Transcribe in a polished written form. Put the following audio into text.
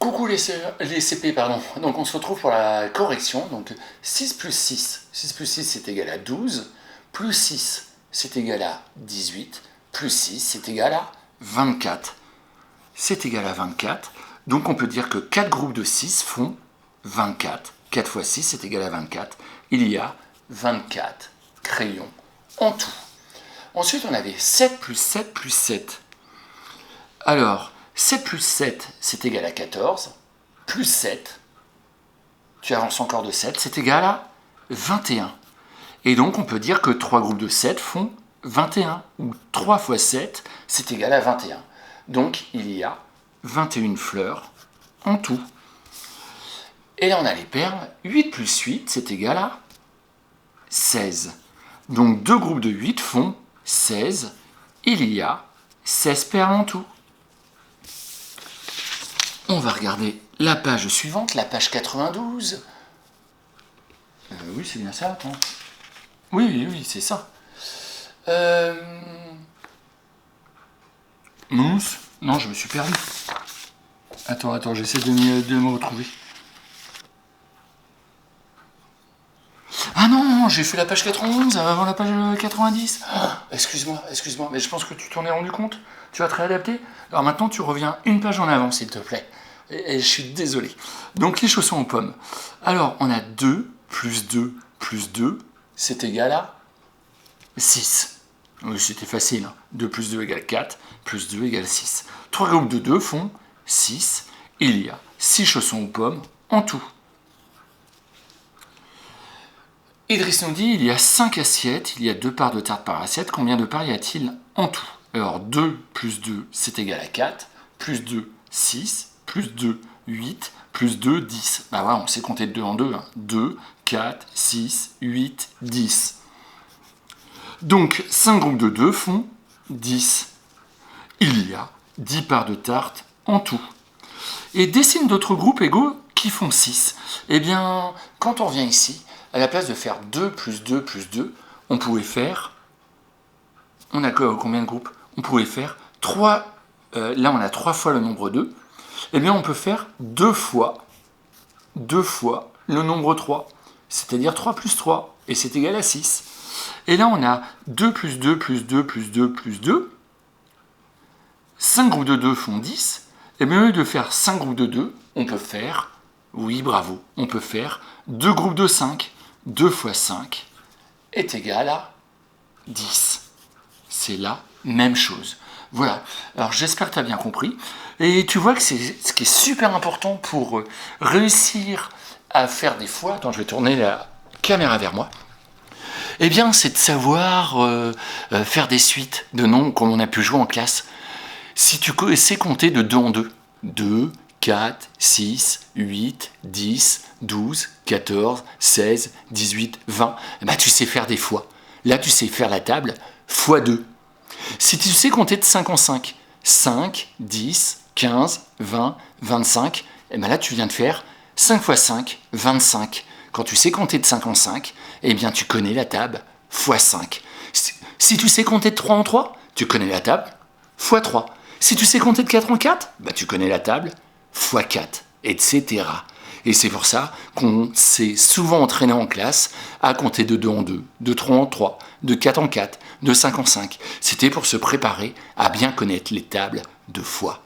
Coucou les CP, pardon. Donc on se retrouve pour la correction. Donc 6 plus 6. 6 plus 6 c'est égal à 12. Plus 6 c'est égal à 18. Plus 6 c'est égal à 24. C'est égal à 24. Donc on peut dire que 4 groupes de 6 font 24. 4 fois 6 c'est égal à 24. Il y a 24 crayons en tout. Ensuite on avait 7 plus 7 plus 7. Alors, 7 plus 7, c'est égal à 14, plus 7, tu avances encore de 7, c'est égal à 21. Et donc, on peut dire que 3 groupes de 7 font 21, ou 3 fois 7, c'est égal à 21. Donc, il y a 21 fleurs en tout. Et là, on a les perles. 8 plus 8, c'est égal à 16. Donc, 2 groupes de 8 font 16. Il y a 16 perles en tout. On va regarder la page suivante, la page 92. Oui, c'est bien ça, attends. Oui, c'est ça. Mousse. Non, je me suis perdu. Attends, j'essaie de me retrouver. Ah non, j'ai fait la page 91 avant la page 90. Oh, excuse-moi, mais je pense que tu t'en es rendu compte. Tu vas te réadapter. Alors maintenant, tu reviens une page en avant, s'il te plaît. Et je suis désolé. Donc, les chaussons aux pommes. Alors, on a 2 plus 2 plus 2, c'est égal à 6. Oui, c'était facile. 2 plus 2 égale 4, plus 2 égale 6. 3 groupes de 2 font 6. Il y a 6 chaussons aux pommes en tout. Idriss nous dit, il y a 5 assiettes, il y a 2 parts de tarte par assiette. Combien de parts y a-t-il en tout? Alors, 2 plus 2, c'est égal à 4. Plus 2, 6. Plus 2, 8. Plus 2, 10. Bah ouais, on sait compter de 2 en 2. 2, 4, 6, 8, 10. Donc, 5 groupes de 2 font 10. Il y a 10 parts de tarte en tout. Et dessine d'autres groupes égaux qui font 6. Eh bien, quand on revient ici, à la place de faire 2 plus 2 plus 2, on pouvait faire... On a combien de groupes? On pouvait faire 3... là, on a 3 fois le nombre 2. Eh bien, on peut faire 2 fois le nombre 3. C'est-à-dire 3 plus 3. Et c'est égal à 6. Et là, on a 2 plus 2 plus 2 plus 2 plus 2. 5 groupes de 2 font 10. Et bien, au lieu de faire 5 groupes de 2, on peut faire... Oui, bravo. On peut faire 2 groupes de 5. 2 fois 5 est égal à 10. C'est la même chose. Voilà. Alors, j'espère que tu as bien compris. Et tu vois que c'est ce qui est super important pour réussir à faire des fois. Attends, je vais tourner la caméra vers moi. Eh bien, c'est de savoir faire des suites de nombres comme on a pu jouer en classe. Si tu sais compter de 2 en 2. 2, 4, 6, 8, 10, 12, 14, 16, 18, 20. Eh ben, tu sais faire des fois. Là, tu sais faire la table fois 2. Si tu sais compter de 5 en 5, 5, 10, 15, 20, 25, eh ben là, tu viens de faire 5 fois 5, 25. Quand tu sais compter de 5 en 5, eh bien, tu connais la table fois 5. Si tu sais compter de 3 en 3, tu connais la table fois 3. Si tu sais compter de 4 en 4, bah, tu connais la table fois 4, etc. Et c'est pour ça qu'on s'est souvent entraîné en classe à compter de 2 en 2, de 3 en 3, de 4 en 4, de 5 en 5. C'était pour se préparer à bien connaître les tables de fois.